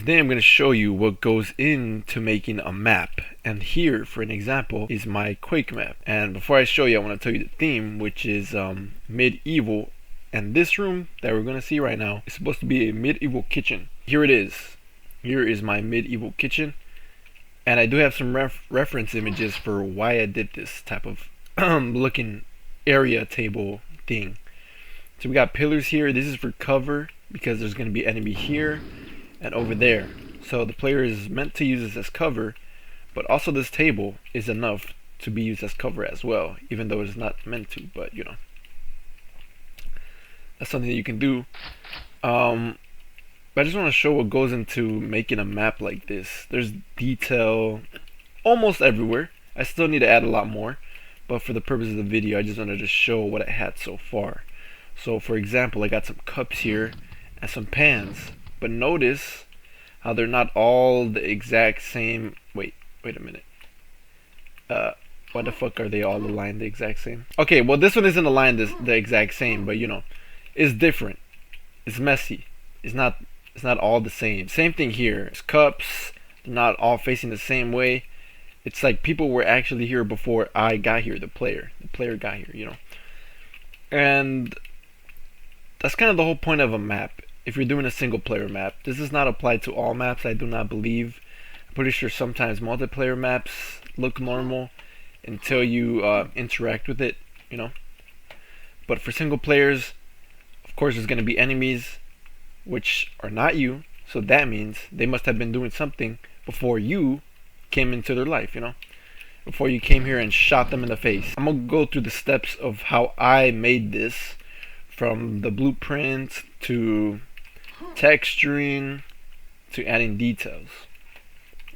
Today I'm going to show you what goes into making a map, and here for an example is my Quake map. And before I show you, I want to tell you the theme, which is medieval, and this room that we're going to see right now is supposed to be a medieval kitchen. Here it is. Here is my medieval kitchen, and I do have some reference images for why I did this type of looking area table thing. So we got pillars here. This is for cover because there's going to be enemy here and over there. So the player is meant to use this as cover, but also this table is enough to be used as cover as well, even though it's not meant to, but you know, that's something that you can do. But I just want to show what goes into making a map like this. There's detail almost everywhere. I still need to add a lot more, but for the purpose of the video, I just wanted to show what I had so far. So for example, I got some cups here and some pans. But notice how they're not all the exact same. Wait a minute. Why the fuck are they all aligned the exact same? Okay, well this one isn't aligned the exact same, but you know, it's different. It's messy. It's not all the same. Same thing here. It's cups, not all facing the same way. It's like people were actually here before I got here. The player got here. You know, and that's kind of the whole point of a map. If you're doing a single player map, this does not apply to all maps, I do not believe. I'm pretty sure sometimes multiplayer maps look normal until you interact with it, you know. But for single players, of course there's going to be enemies which are not you, so that means they must have been doing something before you came into their life, you know, before you came here and shot them in the face. I'm going to go through the steps of how I made this, from the blueprint to texturing to adding details,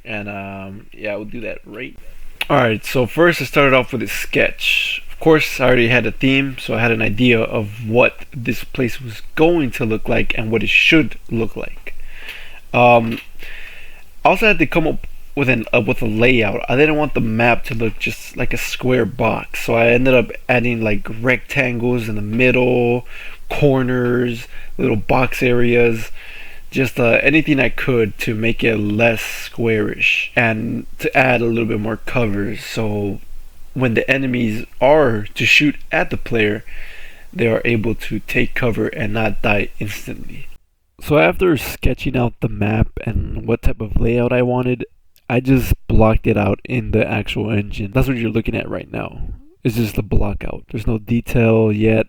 and yeah, we'll do that right. Alright, so first I started off with a sketch. Of course I already had a theme, so I had an idea of what this place was going to look like and what it should look like. I also had to come up with a layout. I didn't want the map to look just like a square box, so I ended up adding like rectangles in the middle, corners, little box areas, just anything I could to make it less squarish and to add a little bit more covers, so when the enemies are to shoot at the player, they are able to take cover and not die instantly. So after sketching out the map and what type of layout I wanted, I just blocked it out in the actual engine. That's what you're looking at right now. It's just the block out. There's no detail yet.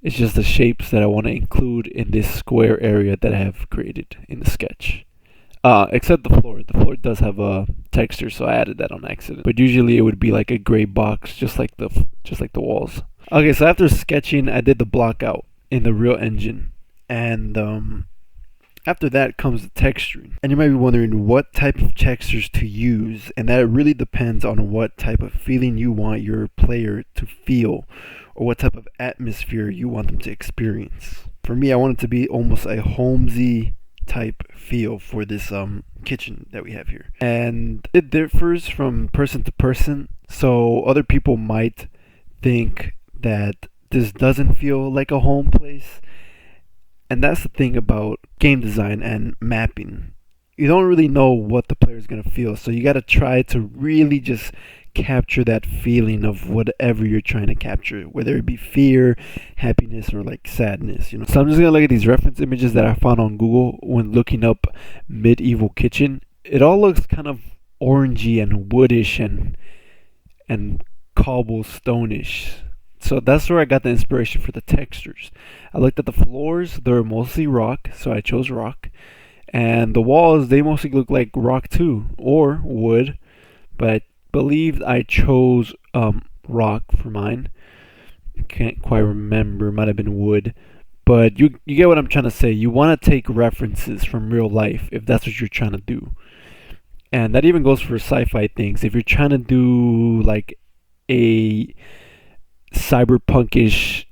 It's just the shapes that I want to include in this square area that I have created in the sketch. Except the floor. The floor does have a texture, so I added that on accident. But usually it would be like a gray box, just like the walls. Okay, so after sketching, I did the block out in the real engine, and after that comes the texturing. And you might be wondering what type of textures to use, and that really depends on what type of feeling you want your player to feel, or what type of atmosphere you want them to experience. For me, I want it to be almost a homesy type feel for this kitchen that we have here. And it differs from person to person, so other people might think that this doesn't feel like a home place. And that's the thing about game design and mapping. You don't really know what the player is going to feel, so you got to try to really just capture that feeling of whatever you're trying to capture, whether it be fear, happiness, or like sadness, you know. So I'm just going to look at these reference images that I found on Google when looking up medieval kitchen. It all looks kind of orangey and woodish and cobblestone-ish. So that's where I got the inspiration for the textures. I looked at the floors, they're mostly rock, so I chose rock. And the walls, they mostly look like rock too, or wood. But I believe I chose rock for mine. Can't quite remember, might have been wood. But you get what I'm trying to say. You want to take references from real life if that's what you're trying to do. And that even goes for sci-fi things. If you're trying to do like a cyberpunkish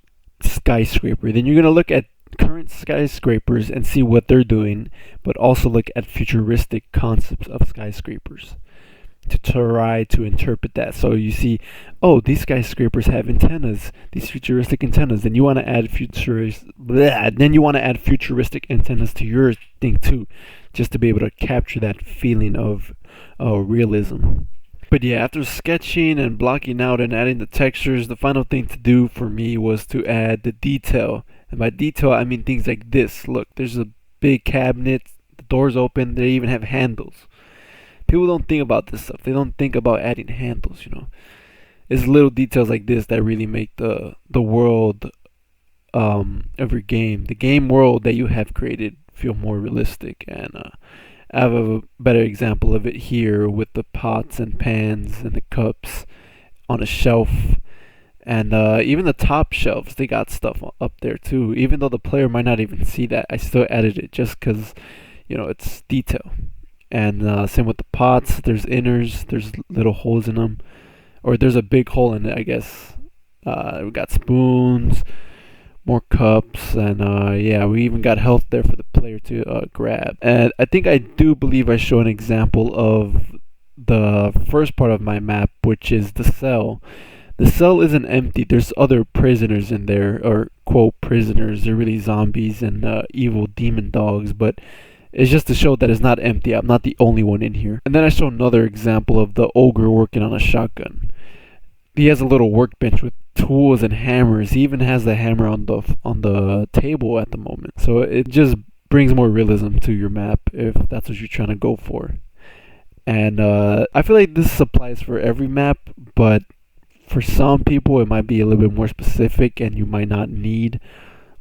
skyscraper, then you're going to look at current skyscrapers and see what they're doing, but also look at futuristic concepts of skyscrapers to try to interpret that. So you see, oh, these skyscrapers have antennas, these futuristic antennas. Then you want to add futuristic antennas to your thing too, just to be able to capture that feeling of realism. But yeah, after sketching and blocking out and adding the textures, the final thing to do for me was to add the detail. And by detail, I mean things like this. Look, there's a big cabinet, the door's open, they even have handles. People don't think about this stuff. They don't think about adding handles, you know. It's little details like this that really make the world of your game, the game world that you have created, feel more realistic. And I have a better example of it here with the pots and pans and the cups on a shelf. And even the top shelves, they got stuff up there too. Even though the player might not even see that, I still added it just because, you know, it's detail. And same with the pots, there's inners, there's little holes in them. Or there's a big hole in it, I guess. We got spoons, more cups, and yeah, we even got health there for the player to grab. And I think I do believe I show an example of the first part of my map, which is the cell. The cell isn't empty. There's other prisoners in there, or quote prisoners. They're really zombies and evil demon dogs, but it's just to show that it's not empty. I'm not the only one in here. And then I show another example of the ogre working on a shotgun. He has a little workbench with tools and hammers. He even has the hammer on the table at the moment. So it just brings more realism to your map if that's what you're trying to go for. And I feel like this applies for every map, but for some people it might be a little bit more specific and you might not need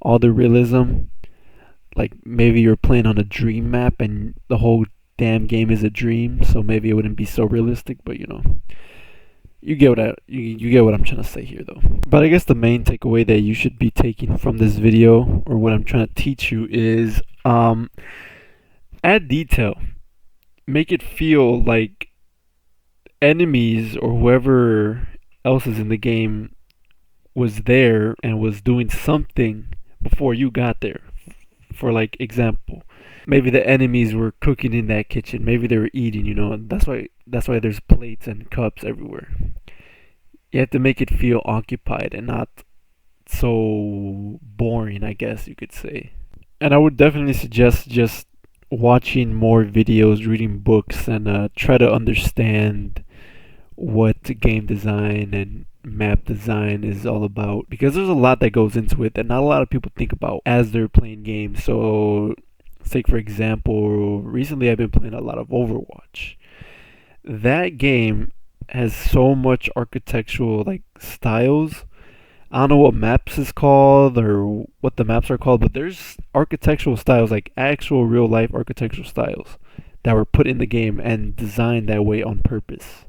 all the realism. Like maybe you're playing on a dream map and the whole damn game is a dream, so maybe it wouldn't be so realistic, but you know, you get what you get what I'm trying to say here though. But I guess the main takeaway that you should be taking from this video, or what I'm trying to teach you, is add detail. Make it feel like enemies or whoever else is in the game was there and was doing something before you got there. For like example, maybe the enemies were cooking in that kitchen. Maybe they were eating, you know, and that's why there's plates and cups everywhere. You have to make it feel occupied and not so boring, I guess you could say. And I would definitely suggest just watching more videos, reading books, and try to understand what game design and map design is all about, because there's a lot that goes into it that not a lot of people think about as they're playing games. So take for example, recently I've been playing a lot of Overwatch. That game has so much architectural like styles. I don't know what maps is called or what the maps are called, but there's architectural styles, like actual real life architectural styles that were put in the game and designed that way on purpose,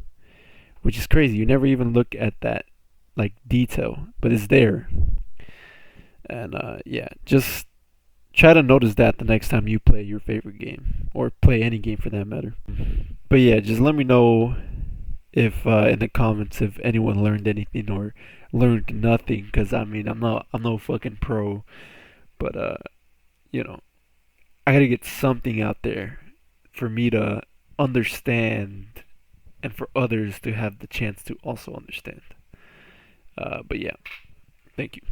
which is crazy. You never even look at that like detail, but it's there. And yeah, just try to notice that the next time you play your favorite game, or play any game for that matter. But yeah, just let me know if in the comments if anyone learned anything or learned nothing, because I mean I'm no fucking pro, but you know, I gotta get something out there for me to understand and for others to have the chance to also understand. But yeah, thank you.